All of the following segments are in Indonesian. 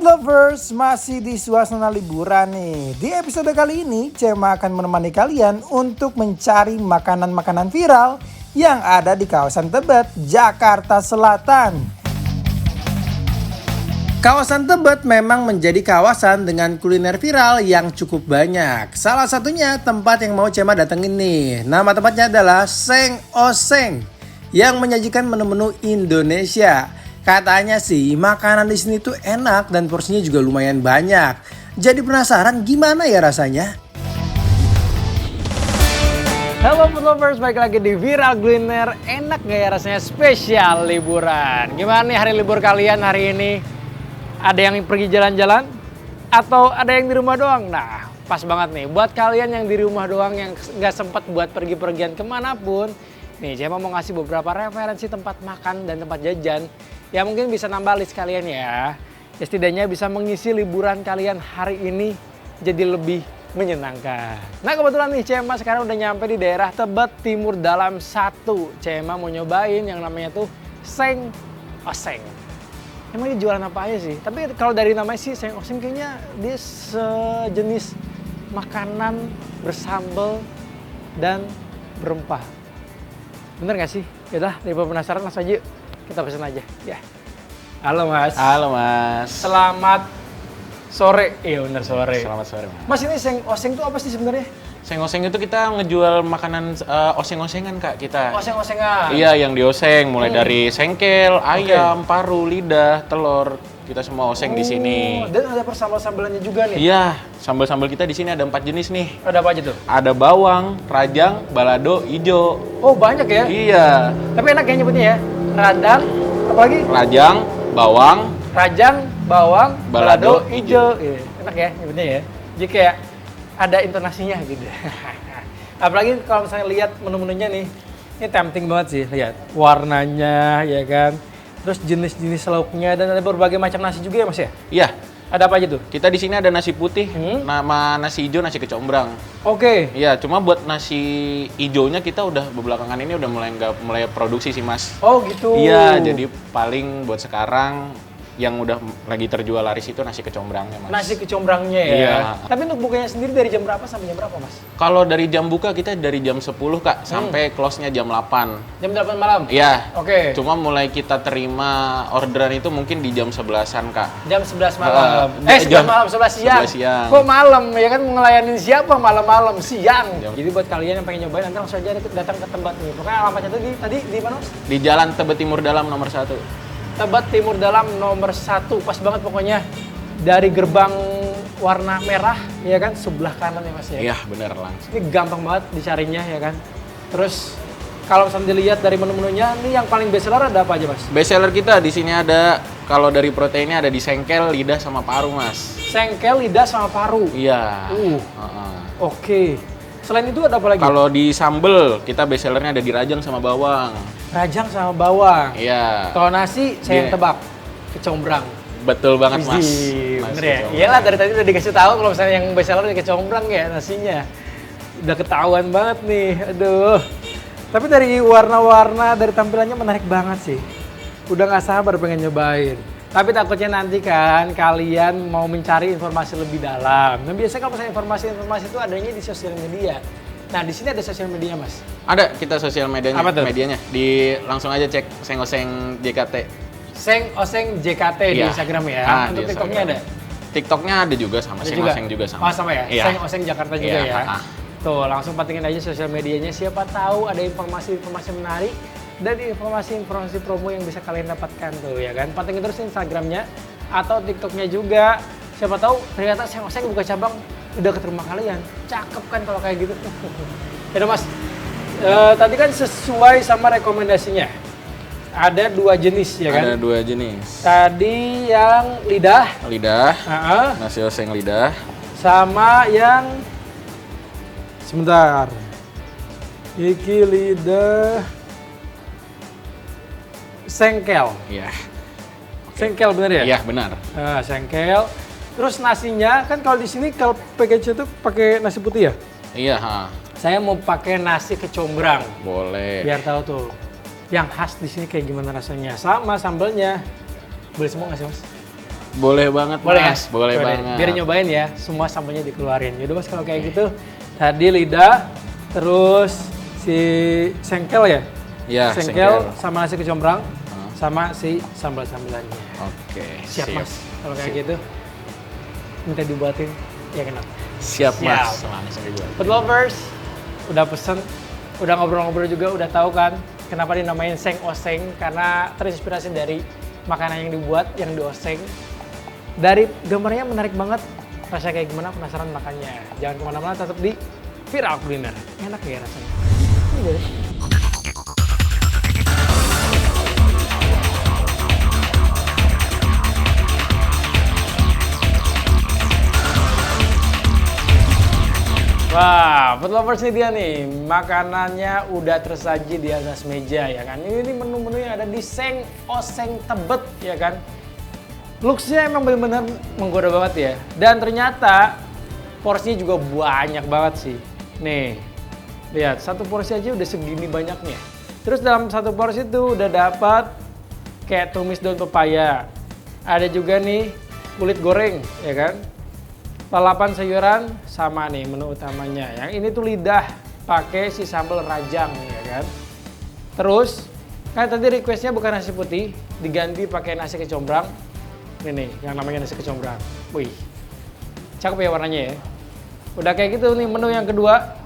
food lovers, masih di suasana liburan nih. Di episode kali ini, Cema akan menemani kalian untuk mencari makanan-makanan viral yang ada di kawasan Tebet, Jakarta Selatan. Kawasan Tebet memang menjadi kawasan dengan kuliner viral yang cukup banyak. Salah satunya tempat yang mau Cema datengin nih. Nama tempatnya adalah Seng Oseng yang menyajikan menu-menu Indonesia. Katanya sih makanan di sini tuh enak dan porsinya juga lumayan banyak. Jadi penasaran gimana ya rasanya? Halo food lovers, balik lagi di Viral Kuliner. Enak gak ya rasanya spesial liburan? Gimana nih hari libur kalian hari ini? Ada yang pergi jalan-jalan? Atau ada yang di rumah doang? Nah, pas banget nih. Buat kalian yang di rumah doang yang gak sempat buat pergi-pergian kemanapun, nih saya mau ngasih beberapa referensi tempat makan dan tempat jajan ya mungkin bisa nambah list kalian ya. Ya setidaknya bisa mengisi liburan kalian hari ini jadi lebih menyenangkan. Nah kebetulan nih Cema sekarang udah nyampe di daerah Tebet Timur Dalam 1. Cema mau nyobain yang namanya tuh Seng Oseng. Emang ini jualan apa aja sih? Tapi kalau dari namanya sih Seng Oseng kayaknya dia sejenis makanan bersambal dan berempah. Bener gak sih? Yaudah, daripada penasaran langsung aja yuk. Kita pesen aja, ya. Halo Mas. Halo Mas. Selamat sore. Iya bener sore. Selamat sore Mas. Mas ini Seng Oseng itu apa sih sebenarnya? Seng Oseng itu kita ngejual makanan oseng-osengan Kak kita. Oseng-osengan? Iya yang dioseng, mulai dari sengkel, ayam, paru, lidah, telur. Kita semua oseng di sini. Dan ada persambal-sambalannya juga nih? Iya, sambal-sambal kita di sini ada 4 jenis nih. Ada apa aja tuh? Ada bawang, rajang, balado, ijo. Oh banyak ya? Iya. Tapi enak ya nyebutnya ya? Radang, apalagi? Rajang, bawang, Rajang, bawang, balado, ijo. Iya, enak ya nyebutnya ya? Jadi kayak ada intonasinya gitu. Apalagi kalau misalnya lihat menu-menunya nih, ini tempting banget sih, lihat warnanya ya kan. Terus jenis-jenis lauknya dan ada berbagai macam nasi juga ya Mas ya? Iya. Ada apa aja tuh? Kita di sini ada nasi putih, nama nasi hijau, nasi kecombrang. Oke. Iya, cuma buat nasi hijaunya kita udah belakangan ini udah mulai produksi sih Mas. Oh gitu. Iya, jadi paling buat sekarang yang udah lagi terjual laris itu nasi kecombrangnya Mas. Nasi kecombrangnya ya? Iya. Tapi untuk bukanya sendiri dari jam berapa sampai jam berapa Mas? Kalau dari jam buka kita dari jam 10 Kak, sampai close-nya jam 8. Jam 8 malam? Iya. Oke. Cuma mulai kita terima orderan itu mungkin di jam 11-an Kak. Jam 11 malam? 11 malam, 11 siang? 11 siang. Kok malam? Ya kan ngelayanin siapa malam-malam? Siang? Jadi buat kalian yang pengen nyobain, nanti langsung aja datang ke tempat nih. Pokoknya alamatnya tadi di mana Mas? Di Jalan Tebet Timur Dalam nomor 1. Tebet Timur Dalam nomor 1, pas banget pokoknya dari gerbang warna merah ya kan sebelah kanan ya Mas ya. Iya bener langsung. Ini gampang banget dicarinya ya kan. Terus kalau misalnya dilihat dari menu-menunya, ini yang paling best seller ada apa aja Mas? Best seller kita di sini ada kalau dari proteinnya ada di sengkel, lidah sama paru Mas. Sengkel, lidah sama paru. Iya. Oke. Selain itu ada apa lagi? Kalau di sambel kita best sellernya ada di rajang sama bawang. Rajang sama bawang. Iya. Kalau nasi saya yang Iya. tebak, kecombrang. Betul banget Mas. Wih, Nasi bener ya? kecombrang. Iyalah dari tadi udah dikasih tahu kalau misalnya yang best seller kecombrang ya nasinya. Udah ketahuan banget nih, aduh. Tapi dari warna-warna, dari tampilannya menarik banget sih. Udah gak sabar pengen nyobain. Tapi takutnya nanti kan kalian mau mencari informasi lebih dalam. Nah biasanya kalau misalnya informasi-informasi itu adanya di sosial media. Nah di sini ada sosial media Mas? Ada kita sosial medianya. Apa tuh? Medianya. Langsung aja cek Seng Oseng JKT. Seng Oseng JKT di Iya. Instagram ya? Untuk Di TikToknya Instagram. ada? TikToknya ada juga sama, Seng Oseng juga sama. Oh sama ya? Iya. Seng Oseng Jakarta juga ya? Tuh langsung pantengin aja sosial medianya, siapa tahu ada informasi-informasi menarik dan informasi-informasi promo yang bisa kalian dapatkan tuh ya kan. Pantengin terus Instagramnya atau TikToknya juga. Siapa tahu ternyata Seng Oseng buka cabang udah ke rumah kalian. Cakep kan kalau kayak gitu. Ya Mas, tadi kan sesuai sama rekomendasinya. Ada 2 jenis ya kan? Ada 2 jenis. Tadi yang lidah. Lidah, Uh-uh. nasi oseng lidah. Sama yang sebentar. Iki lidah sengkel. Iya. Sengkel bener ya? Iya, benar. Nah, sengkel. Terus nasinya kan kalau di sini kalau package itu pakai nasi putih ya? Iya, Saya mau pakai nasi kecombrang. Boleh. Biar tahu tuh yang khas di sini kayak gimana rasanya. Sama sambelnya. Boleh semua nggak sih Mas? Boleh banget Boleh Mas, ya? boleh Coba deh, banget. biar nyobain ya, semua sambelnya dikeluarin. Yaudah Mas kalau kayak gitu, tadi lidah, terus si sengkel ya? Iya, Sengkel sama nasi kecombrang, sama si sambal-sambelannya. Oke, Siap Mas, kalau kayak gitu. Minta dibuatin, ya kenapa? Siap Mas. Siap. Langsung dibuat. Food lovers, udah pesen, udah ngobrol-ngobrol juga, udah tahu kan kenapa dinamain seng oseng, karena terinspirasi dari makanan yang dibuat, yang dioseng. Dari gambarnya menarik banget, rasanya kayak gimana, penasaran makannya. Jangan kemana-mana, tetap di Viral Kuliner. Enak ya rasanya. Ini deh. Wah, food lovers ini dia nih, makanannya udah tersaji di atas meja ya kan. Ini menu-menu yang ada di Seng Oseng Tebet ya kan. Looks-nya emang benar-benar menggoda banget ya. Dan ternyata porsinya juga banyak banget sih. Nih, lihat satu porsi aja udah segini banyaknya. Terus dalam satu porsi itu udah dapat kayak tumis daun pepaya. Ada juga nih kulit goreng ya kan. Lalapan sayuran sama nih menu utamanya. Yang ini tuh lidah pakai si sambal rajang ya kan. Terus kan tadi requestnya bukan nasi putih, diganti pakai nasi kecombrang. Ini nih yang namanya nasi kecombrang. Wih, cakep ya warnanya ya. Udah kayak gitu nih menu yang kedua.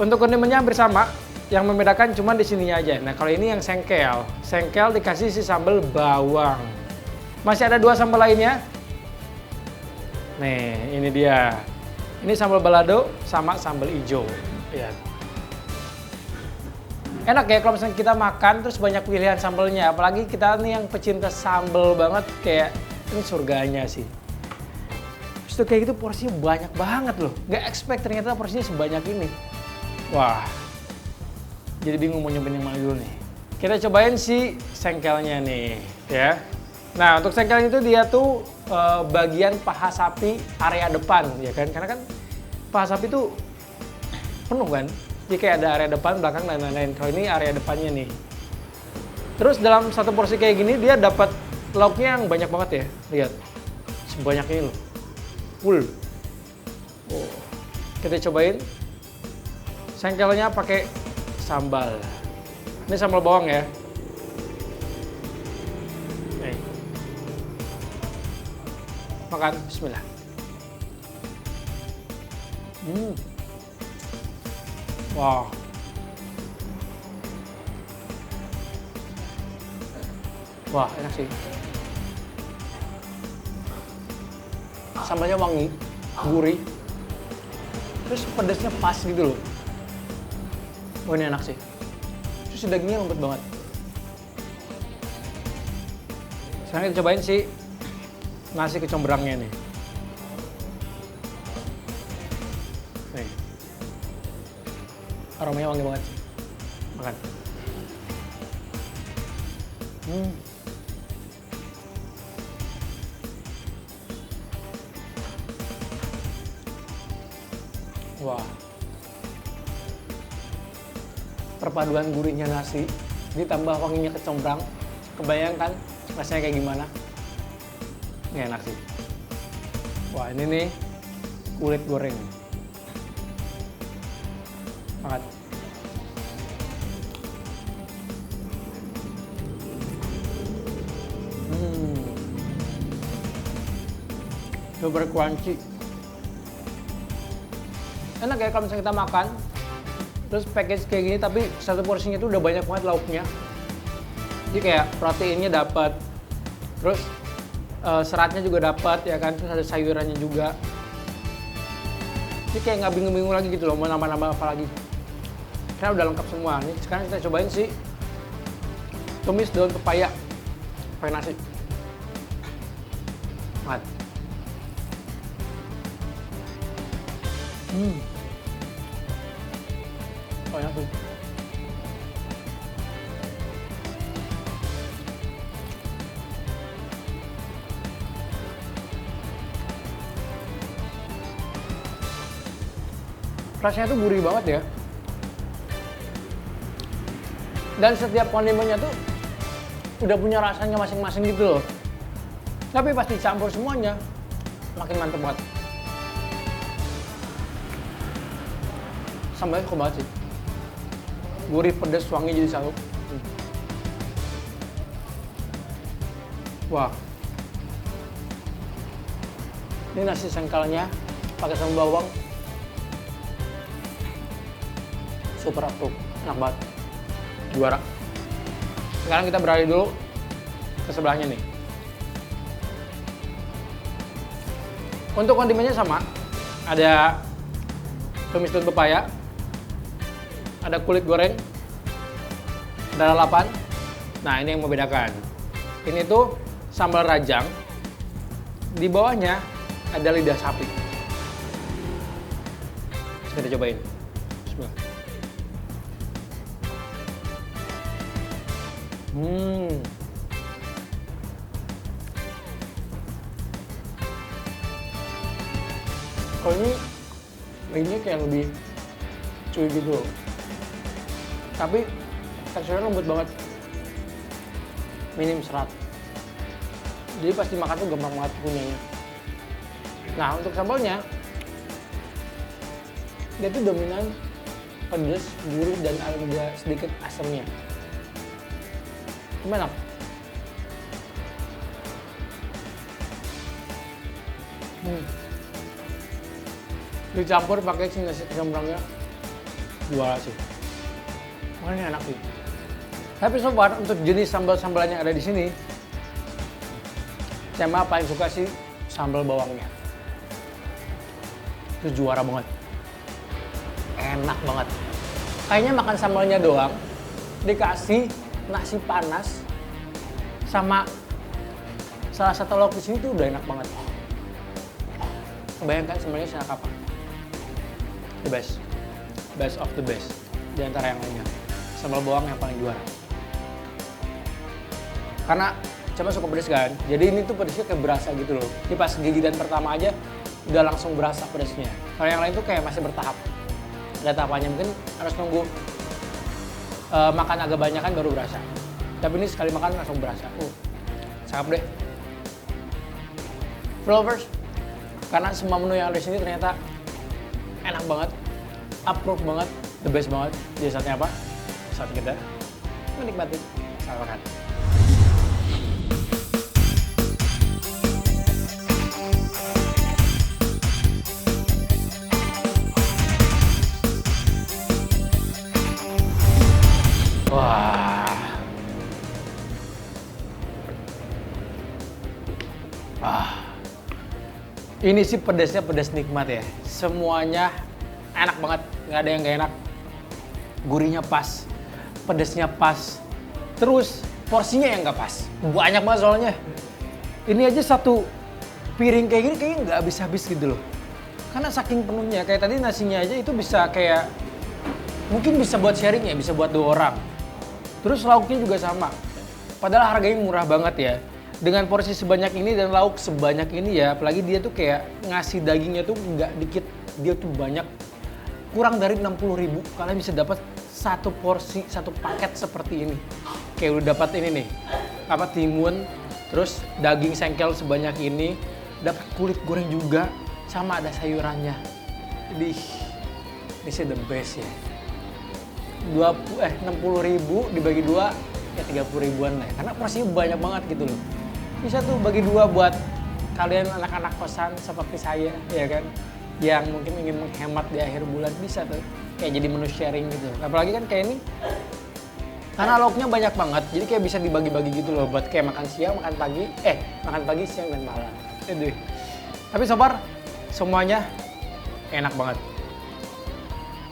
Untuk kondimennya hampir sama. Yang membedakan cuma di sininya aja. Nah kalau ini yang sengkel. Sengkel dikasih si sambal bawang. Masih ada 2 sambal lainnya. Nih, ini dia. Ini sambal balado sama sambal hijau. Lihat. Enak ya kalau misalnya kita makan terus banyak pilihan sambalnya. Apalagi kita nih yang pecinta sambal banget, kayak ini surganya sih. Terus tuh kayak gitu porsinya banyak banget loh. Gak expect ternyata porsinya sebanyak ini. Wah. Jadi bingung mau nyobain yang mana dulu nih. Kita cobain si sengkelnya nih, ya. Nah, untuk sengkel itu dia tuh bagian paha sapi area depan, ya kan? Karena kan paha sapi tuh penuh kan? Jadi kayak ada area depan, belakang, dan lain-lain. Kalau ini area depannya nih. Terus dalam satu porsi kayak gini, dia dapat lauknya yang banyak banget ya. Lihat, sebanyak ini loh. Full. Oh. Kita cobain. Sengkelnya pakai sambal. Ini sambal bawang ya. Makan, bismillah. Wow. Wah, enak sih. Sambalnya wangi, gurih. Terus pedasnya pas gitu loh. Wah, ini enak sih. Terus dagingnya lembut banget. Sekarang kita cobain sih nasi kecombrangnya nih. Nih. Aromanya wangi banget sih. Makan. Wah. Perpaduan gurihnya nasi ditambah wanginya kecombrang. Kebayangkan rasanya kayak gimana? Ini enak sih. Wah, ini nih kulit goreng. Makan. Super crunchy. Enak ya kalau misalnya kita makan, terus package kayak gini, tapi satu porsinya itu udah banyak banget lauknya. Jadi kayak proteinnya dapat, terus seratnya juga dapat ya kan, terus ada sayurannya juga. Jadi kayak nggak bingung-bingung lagi gitu loh, mau nambah-nambah apa lagi. Karena udah lengkap semua. Nih sekarang kita cobain sih tumis daun pepaya pakai nasi. Makan. Oh enak tuh. Rasanya tuh gurih banget ya. Dan setiap kondimennya tuh udah punya rasanya masing-masing gitu loh. Tapi pas dicampur semuanya, makin mantep banget. Sambalnya cukup banget sih. Gurih, pedas, wangi jadi satu. Wah. Ini nasi sengkelnya pakai sambal bawang. Super approve, enak banget. Juara. Sekarang kita beralih dulu ke sebelahnya nih. Untuk kondimennya sama. Ada tumis daun pepaya, ada kulit goreng, ada lalapan. Nah, ini yang membedakan. Ini tuh sambal rajang. Di bawahnya ada lidah sapi. Kita cobain. Bismillah. Kalau ini dagingnya kayak lebih cuy gitu loh. Tapi teksturnya lembut banget. Minim serat. Jadi pas dimakan tuh gampang banget punyanya. Nah, untuk sambalnya dia tuh dominan pedas, gurih, dan ada sedikit asamnya. Gimana? Dicampur pakai si nasi kecombrangnya, juara sih. Makanya enak sih. Tapi so far untuk jenis sambal-sambalan yang ada di sini, saya paling suka sih sambal bawangnya. Itu juara banget. Enak banget. Kayaknya makan sambalnya doang, dikasih nasi panas sama salah satu lauk di sini tuh udah enak banget. Bayangkan sambalnya senak apa? The best of the best di antara yang lainnya. Sambal bawang yang paling juara. Karena coba suka pedas kan, jadi ini tuh pedasnya kayak berasa gitu loh. Ini pas gigitan pertama aja udah langsung berasa pedasnya. Kalau yang lain tuh kayak masih bertahap. Ada tahapannya, mungkin harus nunggu makan agak banyak kan baru berasa. Tapi ini sekali makan langsung berasa. Cakep deh. Lovers, karena semua menu yang ada di sini ternyata enak banget, approve banget, the best banget. Jadi saatnya apa? Saat kita menikmati sarapan makan. Ini sih pedasnya pedas nikmat ya. Semuanya enak banget, nggak ada yang nggak enak. Gurihnya pas, pedasnya pas. Terus porsinya yang nggak pas. Banyak banget soalnya. Ini aja satu piring kayak gini kayaknya nggak habis-habis gitu loh. Karena saking penuhnya, kayak tadi nasinya aja itu bisa kayak, mungkin bisa buat sharing ya, bisa buat 2 orang. Terus lauknya juga sama. Padahal harganya murah banget ya. Dengan porsi sebanyak ini dan lauk sebanyak ini ya, apalagi dia tuh kayak ngasih dagingnya tuh nggak dikit, dia tuh banyak. Kurang dari 60.000 kalian bisa dapat satu porsi, satu paket seperti ini. Kayak udah dapat ini nih, apa timun, terus daging sengkel sebanyak ini, dapat kulit goreng juga, sama ada sayurannya. Jadi ini sih the best ya. 60.000 dibagi 2 ya 30.000-an lah ya. Karena porsinya banyak banget gitu loh. Bisa tuh bagi 2 buat kalian anak-anak kosan seperti saya ya kan, yang mungkin ingin menghemat di akhir bulan, bisa tuh kayak jadi menu sharing gitu. Apalagi kan kayak ini karena lauknya banyak banget, jadi kayak bisa dibagi-bagi gitu loh buat kayak makan siang, makan pagi, siang dan malam. Aduh. Tapi so far semuanya enak banget.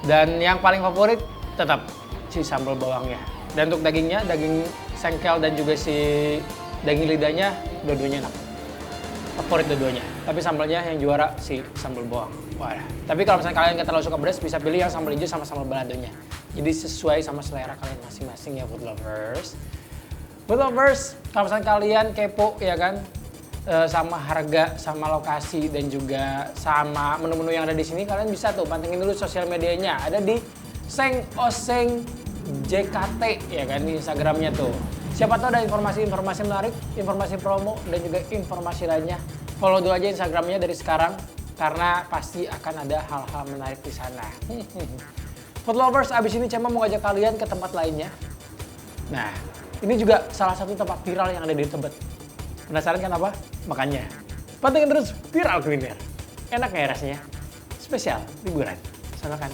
Dan yang paling favorit tetap si sambal bawangnya. Dan untuk dagingnya, daging sengkel dan juga si daging lidahnya, dua-duanya enak. Favorit dua-duanya. Tapi sambalnya yang juara si sambal bawang. Wah. Tapi kalau misalnya kalian nggak terlalu suka pedas, bisa pilih yang sambal hijau sama sambal baladonya. Jadi sesuai sama selera kalian masing-masing ya food lovers. Food lovers, kalau misalnya kalian kepo ya kan, sama harga, sama lokasi dan juga sama menu-menu yang ada di sini, kalian bisa tuh pantengin dulu sosial medianya. Ada di Seng Oseng JKT ya kan di Instagramnya tuh. Siapa tahu ada informasi-informasi menarik, informasi promo, dan juga informasi lainnya. Follow dulu aja Instagramnya dari sekarang, karena pasti akan ada hal-hal menarik di sana. Food lovers, abis ini Cema mau ngajak kalian ke tempat lainnya. Nah, ini juga salah satu tempat viral yang ada di Tebet. Penasaran kan apa? Makanya, pantengin terus Viral Kuliner. Enak nggak ya rasanya? Spesial liburan. Sama kan?